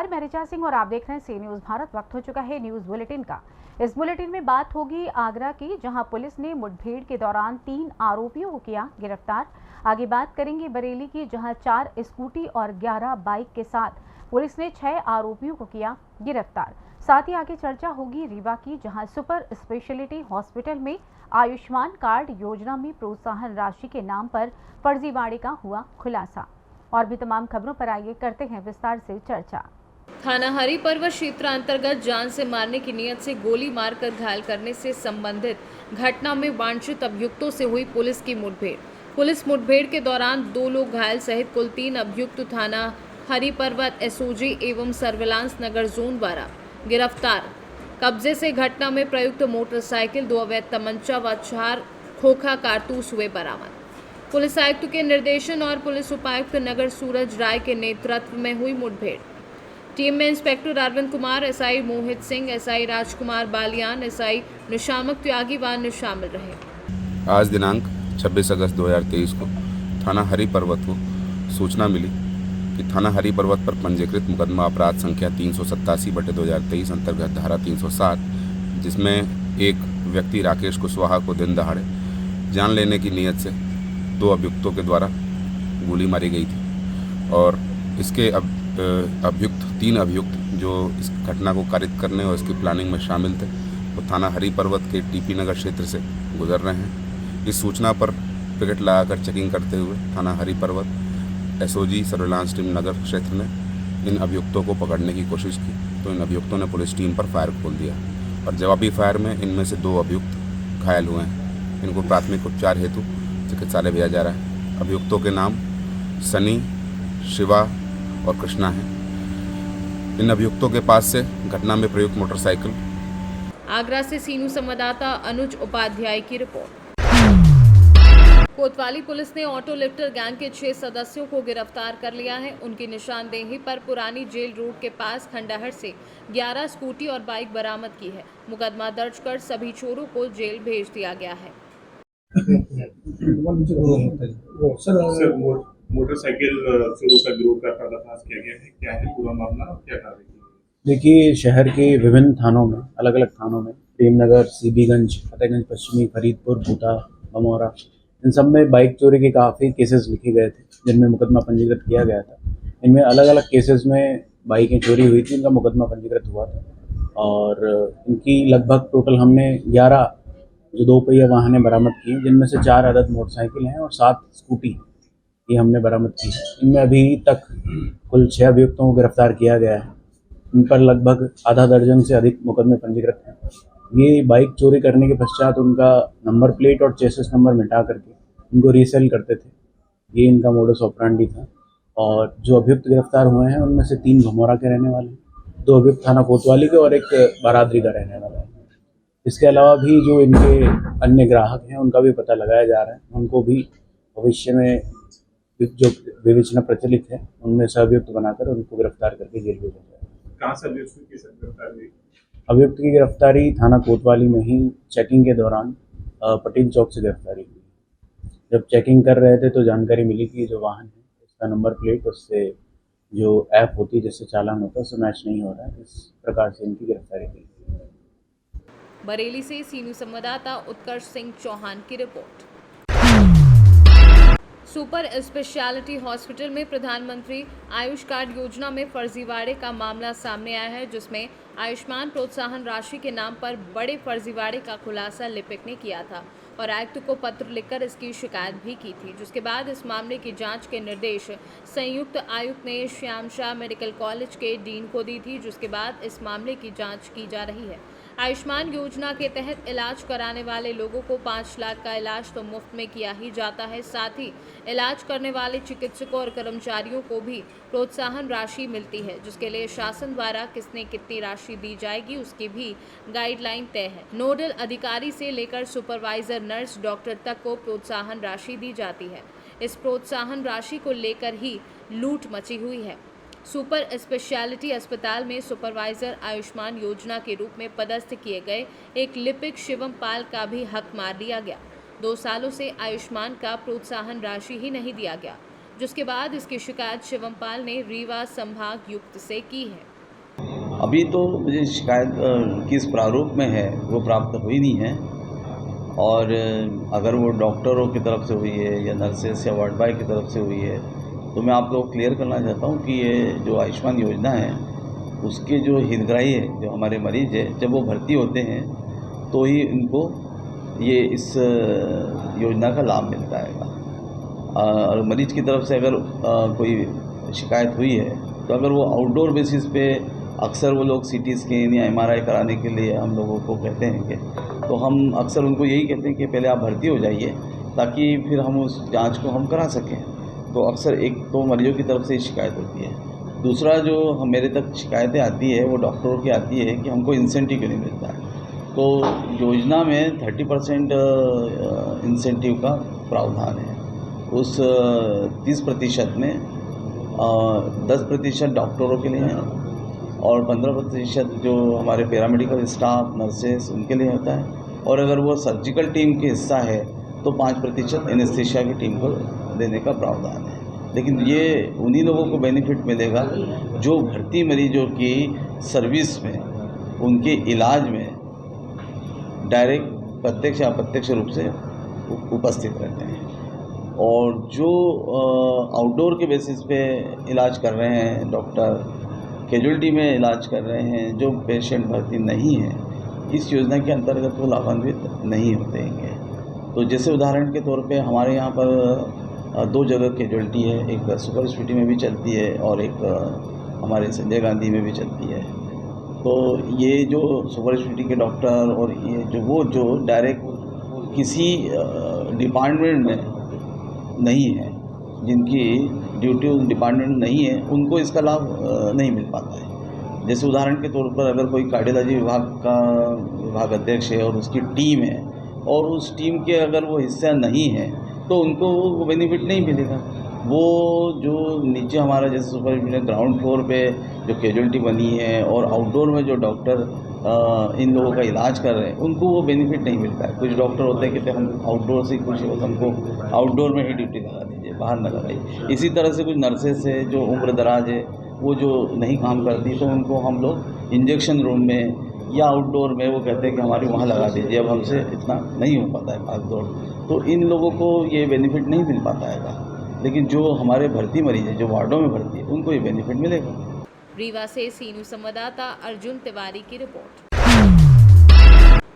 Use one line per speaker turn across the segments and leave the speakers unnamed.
नमस्कार, मैं ऋचा सिंह और आप देख रहे हैं सी न्यूज भारत। वक्त हो चुका है न्यूज बुलेटिन का। इस बुलेटिन में बात होगी आगरा की, जहां पुलिस ने मुठभेड़ के दौरान 3 आरोपियों को किया गिरफ्तार। आगे बात करेंगे बरेली की, जहां 4 स्कूटी और 11 बाइक के साथ पुलिस ने 6 आरोपियों को किया गिरफ्तार। साथ ही आगे चर्चा होगी रीवा की, जहां सुपर स्पेशलिटी हॉस्पिटल में आयुष्मान कार्ड योजना में प्रोत्साहन राशि के नाम पर फर्जीवाड़े का हुआ खुलासा। और भी तमाम खबरों पर आइए करते हैं विस्तार से चर्चा।
थाना हरिपर्वत क्षेत्र अंतर्गत जान से मारने की नीयत से गोली मारकर घायल करने से संबंधित घटना में वांछित अभियुक्तों से हुई पुलिस की मुठभेड़। पुलिस मुठभेड़ के दौरान 2 लोग घायल सहित कुल 3 अभियुक्त थाना हरिपर्वत एसओजी एवं सर्विलांस नगर जोन द्वारा गिरफ्तार। कब्जे से घटना में प्रयुक्त मोटरसाइकिल, 2 अवैध तमंचा व 4 खोखा कारतूस हुए बरामद। पुलिस आयुक्त के निर्देशन और पुलिस उपायुक्त नगर सूरज राय के नेतृत्व में हुई मुठभेड़। टीम में inspector Arvind Kumar, SI Mohit Singh, SI राजकुमार बालियान, एसआई निशामक त्यागी व अन्य शामिल रहे।
आज दिनांक 26 अगस्त 2023 को थाना हरिपर्वत को सूचना मिली कि थाना हरिपर्वत पर पंजीकृत मुकदमा अपराध संख्या 387/2023 अंतर्गत धारा 307, जिसमें एक व्यक्ति राकेश कुशवाहा को दिन दहाड़े जान लेने की नीयत से 2 अभियुक्तों के द्वारा गोली मारी गई थी। और इसके अभियुक्त 3 अभियुक्त जो इस घटना को कारित करने और इसकी प्लानिंग में शामिल थे, वो थाना हरिपर्वत के टीपी नगर क्षेत्र से गुजर रहे हैं। इस सूचना पर पिकेट लगाकर चेकिंग करते हुए थाना हरिपर्वत एसओजी सर्विलांस टीम नगर क्षेत्र ने इन अभियुक्तों को पकड़ने की कोशिश की, तो इन अभियुक्तों ने पुलिस टीम पर फायर खोल दिया और जवाबी फायर में इनमें से 2 अभियुक्त घायल हुए हैं। इनको प्राथमिक उपचार हेतु चिकित्सालय भेजा जा रहा है। अभियुक्तों के नाम सनी, शिवा और कृष्णा है। इन अभियुक्तों के पास से घटना में प्रयुक्त मोटरसाइकिल।
आगरा से सीनू संवाददाता अनुज उपाध्याय की रिपोर्ट। कोतवाली पुलिस ने ऑटो लिफ्टर गैंग के 6 सदस्यों को गिरफ्तार कर लिया है। उनकी निशानदेही पर पुरानी जेल रोड के पास खंडहर से 11 स्कूटी और बाइक बरामद की है। मुकदमा दर्ज कर सभी चोरों को जेल भेज दिया गया है।
सर, मोटरसाइकिल चोरों का गिरोह का पर्दाफाश किया गया है। क्या है पूरा मामला और क्या कार्रवाई?
देखिए, शहर के विभिन्न थानों में, अलग अलग थानों में, प्रेमनगर, सीबीगंज, फतेहगंज पश्चिमी, फरीदपुर, भूता, बमौरा, इन सब में बाइक चोरी के काफ़ी केसेस लिखे गए थे, जिनमें मुकदमा पंजीकृत किया गया था। इनमें अलग अलग केसेस में बाइकें चोरी हुई थी, इनका मुकदमा पंजीकृत हुआ था और इनकी लगभग टोटल हमने 11 जो 2 पहिया वाहनें बरामद की, जिनमें से 4 अदद मोटरसाइकिल हैं और 7 स्कूटी ये हमने बरामद की है। इनमें अभी तक कुल 6 अभियुक्तों को गिरफ्तार किया गया है। इन पर लगभग आधा दर्जन से अधिक मुकदमे पंजीकृत हैं। ये बाइक चोरी करने के पश्चात उनका नंबर प्लेट और चेसिस नंबर मिटा करके इनको रीसेल करते थे। ये इनका मोडस ऑपरेंडी था। और जो अभियुक्त गिरफ्तार हुए हैं उनमें से 3 भमौरा के रहने वाले हैं, 2 अभियुक्त थाना कोतवाली के और 1 बारादरी का रहने वाला है। इसके अलावा भी जो इनके अन्य ग्राहक हैं उनका भी पता लगाया जा रहा है। उनको भी भविष्य में जो विवेचना प्रचलित है उनमें से अभियुक्त बनाकर उनको गिरफ्तार करके जेल भेजा जाएगा।
कहाँ से अभियुक्त की गिरफ्तारी हुई?
अभियुक्त की गिरफ्तारी थाना कोतवाली में ही चेकिंग के दौरान पटेल चौक से गिरफ्तारी हुई। जब चेकिंग कर रहे थे तो जानकारी मिली कि जो वाहन है उसका नंबर प्लेट उससे जो ऐप होती है जिससे चालान होता है उससे मैच नहीं हो रहा है। इस प्रकार से इनकी गिरफ्तारी की।
बरेली से सीनू संवाददाता उत्कर्ष सिंह चौहान की रिपोर्ट। सुपर स्पेशलिटी हॉस्पिटल में प्रधानमंत्री आयुष कार्ड योजना में फर्जीवाड़े का मामला सामने आया है, जिसमें आयुष्मान प्रोत्साहन राशि के नाम पर बड़े फर्जीवाड़े का खुलासा लिपिक ने किया था और आयुक्त को पत्र लिखकर इसकी शिकायत भी की थी, जिसके बाद इस मामले की जांच के निर्देश संयुक्त आयुक्त ने श्याम शाह मेडिकल कॉलेज के डीन को दी थी, जिसके बाद इस मामले की जांच की जा रही है। आयुष्मान योजना के तहत इलाज कराने वाले लोगों को 5 लाख का इलाज तो मुफ्त में किया ही जाता है, साथ ही इलाज करने वाले चिकित्सकों और कर्मचारियों को भी प्रोत्साहन राशि मिलती है, जिसके लिए शासन द्वारा किसने कितनी राशि दी जाएगी उसकी भी गाइडलाइन तय है। नोडल अधिकारी से लेकर सुपरवाइजर, नर्स, डॉक्टर तक को प्रोत्साहन राशि दी जाती है। इस प्रोत्साहन राशि को लेकर ही लूट मची हुई है। सुपर स्पेशलिटी अस्पताल में सुपरवाइजर आयुष्मान योजना के रूप में पदस्थ किए गए एक लिपिक शिवम पाल का भी हक मार दिया गया। 2 सालों से आयुष्मान का प्रोत्साहन राशि ही नहीं दिया गया, जिसके बाद इसकी शिकायत शिवम पाल ने रीवा संभाग युक्त से की है।
अभी तो मुझे शिकायत किस प्रारूप में है वो प्राप्त हुई नहीं है, और अगर वो डॉक्टरों की तरफ से हुई है या नर्सेस या वार्ड बॉय की तरफ से हुई है तो मैं आपको क्लियर करना चाहता हूँ कि ये जो आयुष्मान योजना है उसके जो हितग्राही है, जो हमारे मरीज है, जब वो भर्ती होते हैं तो ही उनको ये इस योजना का लाभ मिलता है। और मरीज की तरफ से अगर कोई शिकायत हुई है तो अगर वो आउटडोर बेसिस पे अक्सर वो लोग सीटी स्कैन या एमआरआई कराने के लिए हम लोगों को कहते हैं कि, तो हम अक्सर उनको यही कहते हैं कि पहले आप भर्ती हो जाइए ताकि फिर हम उस जांच को हम करा सकें। तो अक्सर एक तो मरीजों की तरफ से शिकायत होती है। दूसरा जो मेरे तक शिकायतें आती है वो डॉक्टरों की आती है कि हमको इंसेंटिव क्यों नहीं मिलता है। तो योजना में 30% इंसेंटिव का प्रावधान है। उस 30% में 10% डॉक्टरों के लिए है और 15% जो हमारे पैरामेडिकल स्टाफ, नर्सेस, उनके लिए होता है। और अगर वो सर्जिकल टीम के हिस्सा है तो 5% एनेस्थीसिया की टीम को देने का प्रावधान है। लेकिन ये उन्हीं लोगों को बेनिफिट मिलेगा जो भर्ती मरीजों की सर्विस में, उनके इलाज में डायरेक्ट प्रत्यक्ष या अप्रत्यक्ष रूप से उपस्थित रहते हैं। और जो आउटडोर के बेसिस पे इलाज कर रहे हैं डॉक्टर, कैजुअल्टी में इलाज कर रहे हैं, जो पेशेंट भर्ती नहीं है, इस योजना के अंतर्गत वो लाभान्वित नहीं होते हैं। तो जैसे उदाहरण के तौर पे हमारे यहाँ पर 2 जगह कैजुअल्टी है, एक सुपर स्पेशलिटी में भी चलती है और एक हमारे संजय गांधी में भी चलती है। तो ये जो सुपर स्पेशलिटी के डॉक्टर और ये जो डायरेक्ट किसी डिपार्टमेंट में नहीं है, जिनकी ड्यूटी उस डिपार्टमेंट में नहीं है, उनको इसका लाभ नहीं मिल पाता है। जैसे उदाहरण के तौर पर अगर कोई कार्डियोलॉजी विभाग अध्यक्ष है और उसकी टीम है और उस टीम के अगर वो हिस्सा नहीं है तो उनको वो बेनिफिट नहीं मिलेगा। वो जो नीचे हमारा जैसे सुपर ग्राउंड फ्लोर पे जो कैजुअल्टी बनी है और आउटडोर में जो डॉक्टर इन लोगों का इलाज कर रहे हैं, उनको वो बेनिफिट नहीं मिलता है। कुछ डॉक्टर होते हैं कि हम आउटडोर से कुछ हमको आउटडोर में ही ड्यूटी लगा दीजिए, बाहर न लगाइए। इसी तरह से कुछ नर्सेस है जो उम्र दराज है, वो जो नहीं काम करती, तो उनको हम लोग इंजेक्शन रूम में या आउटडोर में वो कहते हैं कि हमारी वहाँ लगा दीजिए, अब हमसे इतना नहीं हो पाता है भाग दौड़, तो इन लोगों को ये बेनिफिट नहीं मिल पाता है। लेकिन जो हमारे भर्ती मरीज हैं, जो वार्डों में भर्ती है, उनको ये बेनिफिट मिलेगा।
रीवा से सी न्यूज़ संवाददाता अर्जुन तिवारी की रिपोर्ट।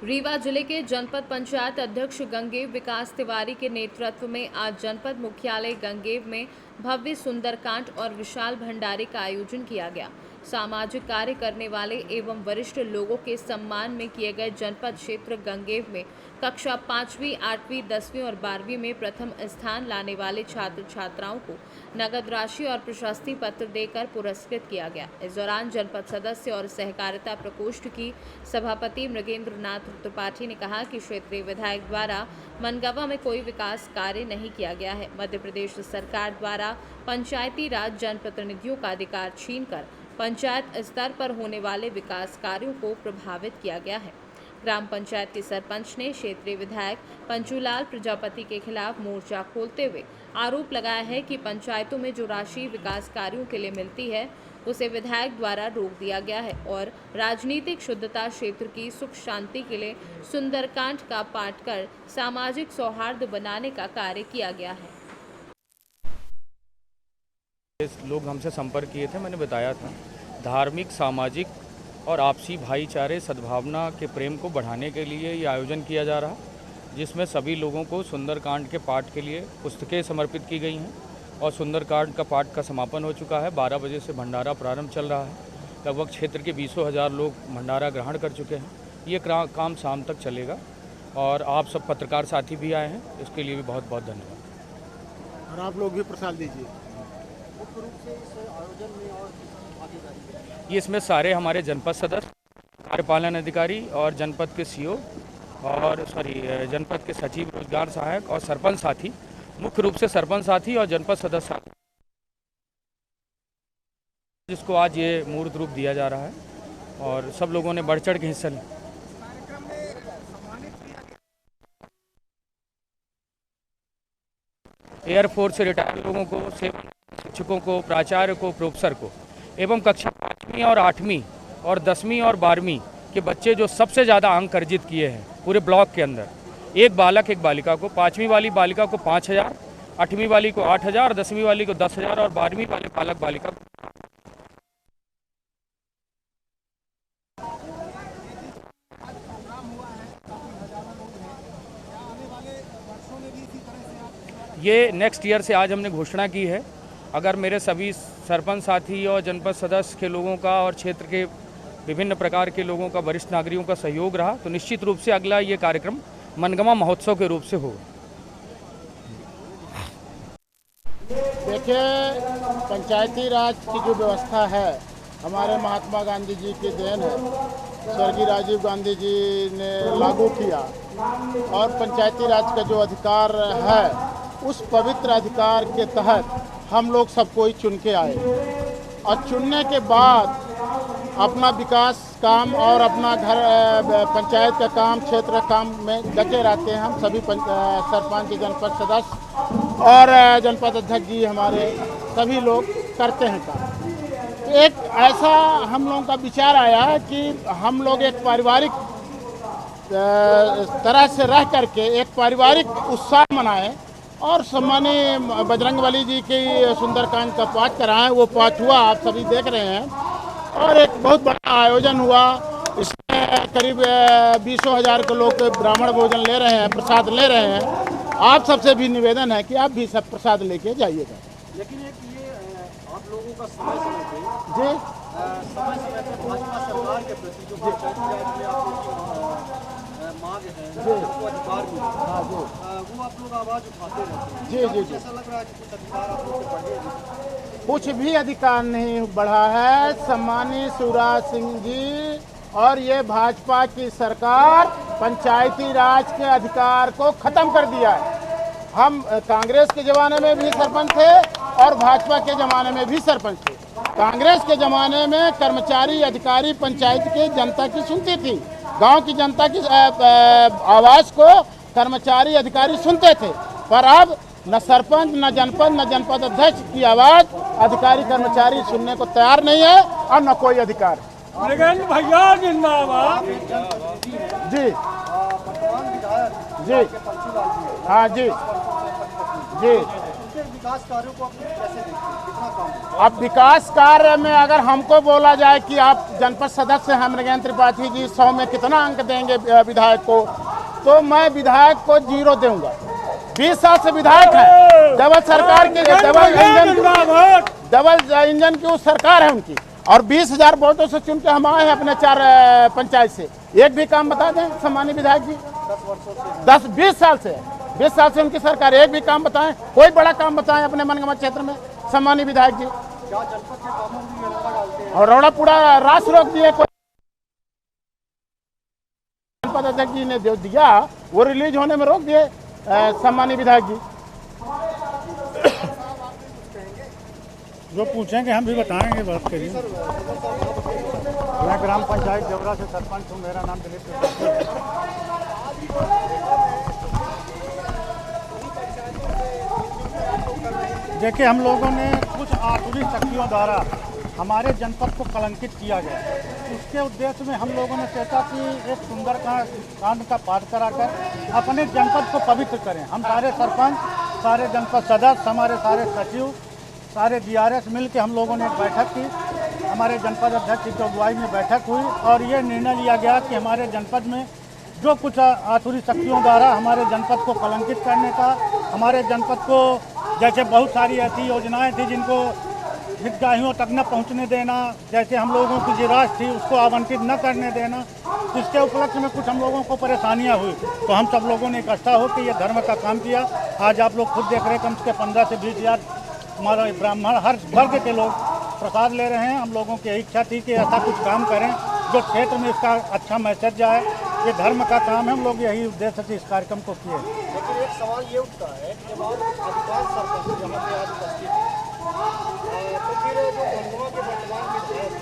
रीवा जिले के जनपद पंचायत अध्यक्ष गंगेव विकास तिवारी के नेतृत्व में आज जनपद मुख्यालय गंगेव में भव्य सुंदरकांड और विशाल भंडारे का आयोजन किया गया। सामाजिक कार्य करने वाले एवं वरिष्ठ लोगों के सम्मान में किए गए जनपद क्षेत्र गंगेव में कक्षा 5वीं, 8वीं, 10वीं और 12वीं में प्रथम स्थान लाने वाले छात्र छात्राओं को नगद राशि और प्रशस्ति पत्र देकर पुरस्कृत किया गया। इस दौरान जनपद सदस्य और सहकारिता प्रकोष्ठ की सभापति मृगेंद्र नाथ त्रिपाठी ने कहा कि क्षेत्रीय विधायक द्वारा मनगवा में कोई विकास कार्य नहीं किया गया है। मध्य प्रदेश सरकार द्वारा पंचायती राज जनप्रतिनिधियों का अधिकार छीनकर पंचायत स्तर पर होने वाले विकास कार्यों को प्रभावित किया गया है। ग्राम पंचायत के सरपंच ने क्षेत्रीय विधायक पंचूलाल प्रजापति के खिलाफ मोर्चा खोलते हुए आरोप लगाया है कि पंचायतों में जो राशि विकास कार्यों के लिए मिलती है उसे विधायक द्वारा रोक दिया गया है और राजनीतिक शुद्धता क्षेत्र की सुख शांति के लिए सुंदरकांड का पाठ कर सामाजिक सौहार्द बनाने का कार्य किया गया है।
लोग हमसे संपर्क किए थे, मैंने बताया था धार्मिक, सामाजिक और आपसी भाईचारे, सद्भावना के प्रेम को बढ़ाने के लिए ये आयोजन किया जा रहा, जिसमें सभी लोगों को सुंदरकांड के पाठ के लिए पुस्तकें समर्पित की गई हैं और सुंदरकांड का पाठ का समापन हो चुका है। 12 बजे से भंडारा प्रारंभ चल रहा है। लगभग क्षेत्र के 20,000 लोग भंडारा ग्रहण कर चुके हैं। ये काम शाम तक चलेगा और आप सब पत्रकार साथी भी आए हैं, इसके लिए भी बहुत बहुत धन्यवाद।
और आप लोग भी प्रसाद दीजिए।
ये इसमें सारे हमारे जनपद सदस्य, कार्यपालन अधिकारी और जनपद के सीओ और जनपद के सचिव, रोजगार सहायक और सरपंच साथी, मुख्य रूप से सरपंच साथी और जनपद सदस्य साथी, जिसको आज ये मूर्त रूप दिया जा रहा है और सब लोगों ने बढ़ चढ़ के हिस्सा लिया। एयरफोर्स से रिटायर्ड लोगों को, शिक्षकों को, प्राचार्य को, प्रोफेसर को एवं कक्षा 5वीं और 8वीं और 10वीं और 12वीं के बच्चे जो सबसे ज़्यादा अंक अर्जित किए हैं पूरे ब्लॉक के अंदर, एक बालक एक बालिका को, 5वीं वाली बालिका को 5,000, 8वीं वाली को 8,000, 10वीं वाली को 10,000 और 12वीं वाले बालक बालिका को ये नेक्स्ट ईयर से आज हमने घोषणा की है। अगर मेरे सभी सरपंच साथी और जनपद सदस्य के लोगों का और क्षेत्र के विभिन्न प्रकार के लोगों का, वरिष्ठ नागरिकों का सहयोग रहा तो निश्चित रूप से अगला ये कार्यक्रम मनगमा महोत्सव के रूप से होगा।
देखिए, पंचायती राज की जो व्यवस्था है हमारे महात्मा गांधी जी की देन है। स्वर्गीय राजीव गांधी जी ने लागू किया और पंचायती राज का जो अधिकार है उस पवित्र अधिकार के तहत हम लोग सबको ही चुन के आए और चुनने के बाद अपना विकास काम और अपना घर पंचायत का काम, क्षेत्र का काम में लगे रहते हैं। हम सभी सरपंच, जनपद सदस्य और जनपद अध्यक्ष जी हमारे सभी लोग करते हैं काम। तो एक ऐसा हम लोगों का विचार आया कि हम लोग एक पारिवारिक तरह से रह करके एक पारिवारिक उत्साह मनाएं और सम्मानीय बजरंगबली जी की सुंदरकांड का पाठ कराएं। वो पाठ हुआ, आप सभी देख रहे हैं और एक बहुत बड़ा आयोजन हुआ। इसमें करीब 20,000 के लोग ब्राह्मण भोजन ले रहे हैं, प्रसाद ले रहे हैं। आप सबसे भी निवेदन है कि आप भी सब प्रसाद लेके जाइएगा।
लेकिन ये आप लोगों का समय पे
जी
समय पे भाजपा सरकार के प्रति जो पंचायती राज में आप लोगों की मांग है, जो अधिकार मिले, वो आप लोग आवाज उठाते रहते हैं।
जी।
ऐसा लग रहा है कि कुछ अधिकार आप लोग के बढ़े हैं?
कुछ भी अधिकार नहीं बढ़ा है। सम्मानीय शिवराज सिंह जी और ये भाजपा की सरकार पंचायती राज के अधिकार को खत्म कर दिया है। हम कांग्रेस के ज़माने में भी सरपंच थे और भाजपा के ज़माने में भी सरपंच थे। कांग्रेस के ज़माने में कर्मचारी अधिकारी पंचायत की जनता की सुनती थी, गांव की जनता की आवाज़ को कर्मचारी अधिकारी सुनते थे। पर अब न सरपंच, न जनपद अध्यक्ष की आवाज़ अधिकारी कर्मचारी सुनने को तैयार नहीं है और न कोई अधिकार।
भैया जिंदाबाद।
जी जी हाँ जी जी।
विकास कार्यों को कैसे देखते हैं, कितना काम?
अब विकास कार्य में अगर हमको बोला जाए कि आप जनपद सदस्य हैं मृगेंद्र त्रिपाठी जी, 100 में कितना अंक देंगे विधायक को, तो मैं विधायक को 0 दूंगा। 20 साल से विधायक है। डबल सरकार के डबल इंजन की उस सरकार है उनकी और 20,000 वोटों से चुन के हम आए हैं अपने 4 पंचायत से। एक भी काम बता दें सम्मानीय विधायक जी? 20 साल से उनकी सरकार, एक भी काम बताएं, कोई बड़ा काम बताएं अपने मनगमा क्षेत्र में सम्मानीय विधायक जी।
क्या जनपद के कामों में रौड़ा डालते हैं?
और रौड़ा पूरा रास रोक दिए। कोई जनपद अध्यक्ष जी ने जो दिया वो रिलीज होने में रोक दिए सम्मानीय विधायक जी।
जो पूछेंगे हम भी बताएंगे, बात करिए। मैं ग्राम पंचायत जबरा से सरपंच हूँ, मेरा नाम दिलीप त्रिपाठी है। देखिए, हम लोगों ने कुछ आसुरी शक्तियों द्वारा हमारे जनपद को कलंकित किया गया। उसके उद्देश्य में हम लोगों ने सोचा कि एक सुंदरकांड का पाठ कराकर अपने जनपद को पवित्र करें। हम सारे सरपंच, सारे जनपद सदस्य, हमारे सारे सचिव, सारे DRS मिल के हम लोगों ने एक बैठक की। हमारे जनपद अध्यक्ष की अगुवाई में बैठक हुई और ये निर्णय लिया गया कि हमारे जनपद में जो कुछ आसुरी शक्तियों द्वारा हमारे जनपद को कलंकित करने का, हमारे जनपद को जैसे बहुत सारी ऐसी योजनाएं थी जिनको हितग्राहियों तक न पहुंचने देना, जैसे हम लोगों की जो राशि थी उसको आवंटित न करने देना, जिसके उपलक्ष्य में कुछ हम लोगों को परेशानियां हुई। तो हम सब लोगों ने इकट्ठा होकर ये धर्म का काम किया। आज आप लोग खुद देख रहे हैं, कम से कम 15 से 20,000 हमारे ब्राह्मण हर वर्ग के लोग प्रसाद ले रहे हैं। हम लोगों की इच्छा थी कि ऐसा कुछ काम करें जो क्षेत्र में इसका अच्छा मैसेज जाए। ये धर्म का काम है, हम लोग यही उद्देश्य से इस कार्यक्रम को किए।
लेकिन एक सवाल ये उठता है कि जब आप अधिकांश सरपंच यहाँ पे आज उपस्थित हैं, तो फिर जो मनगमा के वर्तमान विधायक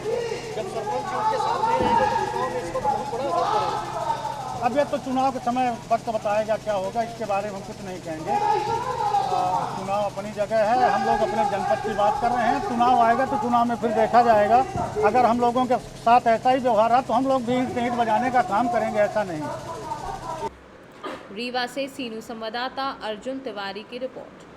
जब सरपंच उनके साथ नहीं रहेंगे तो चुनाव में इसको तो बहुत बड़ा असर पड़ेगा।
अब ये तो चुनाव के समय वक्त बताएगा क्या होगा, इसके बारे में हम कुछ नहीं कहेंगे। चुनाव अपनी जगह है, हम लोग अपने जनपद की बात कर रहे हैं। चुनाव आएगा तो चुनाव में फिर देखा जाएगा। अगर हम लोगों के साथ ऐसा ही व्यवहार है तो हम लोग भी ईंट बजाने का काम करेंगे, ऐसा नहीं।
रीवा से सीनू संवाददाता अर्जुन तिवारी की रिपोर्ट।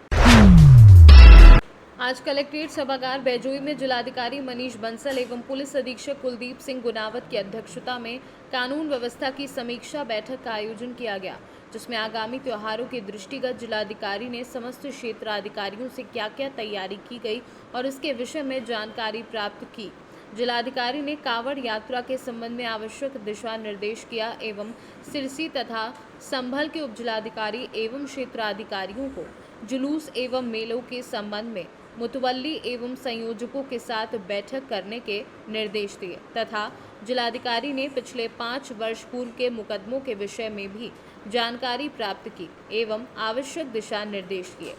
आज कलेक्ट्रेट सभागार बैजोई में जिलाधिकारी मनीष बंसल एवं पुलिस अधीक्षक कुलदीप सिंह गुनावत की अध्यक्षता में कानून व्यवस्था की समीक्षा बैठक का आयोजन किया गया, जिसमें आगामी त्योहारों के दृष्टिगत जिलाधिकारी ने समस्त क्षेत्राधिकारियों से क्या क्या तैयारी की गई और इसके विषय में जानकारी प्राप्त की। जिलाधिकारी ने कांवड़ यात्रा के संबंध में आवश्यक दिशा निर्देश किया एवं सिरसी तथा संभल के उपजिलाधिकारी एवं क्षेत्राधिकारियों को जुलूस एवं मेलों के संबंध में मुतवल्ली एवं संयोजकों के साथ बैठक करने के निर्देश दिए तथा जिलाधिकारी ने पिछले 5 वर्ष पूर्व के मुकदमों के विषय में भी जानकारी प्राप्त की एवं आवश्यक दिशा निर्देश किए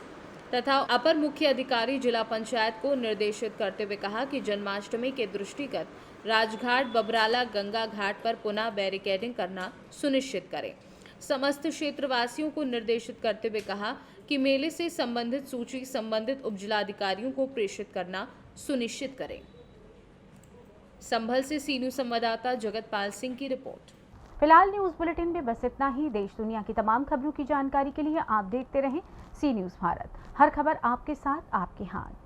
तथा अपर मुख्य अधिकारी जिला पंचायत को निर्देशित करते हुए कहा कि जन्माष्टमी के दृष्टिगत राजघाट बबराला गंगा घाट पर पुनः बैरिकेडिंग करना सुनिश्चित करें। समस्त क्षेत्रवासियों को निर्देशित करते हुए कहा कि मेले से संबंधित सूची संबंधित उपजिलाधिकारियों को प्रेषित करना सुनिश्चित करें। संभल से सीनू संवाददाता जगतपाल सिंह की रिपोर्ट।
फिलहाल न्यूज बुलेटिन में बस इतना ही। देश दुनिया की तमाम खबरों की जानकारी के लिए आप देखते रहें सी न्यूज़ भारत। हर खबर आपके साथ, आपके हाथ।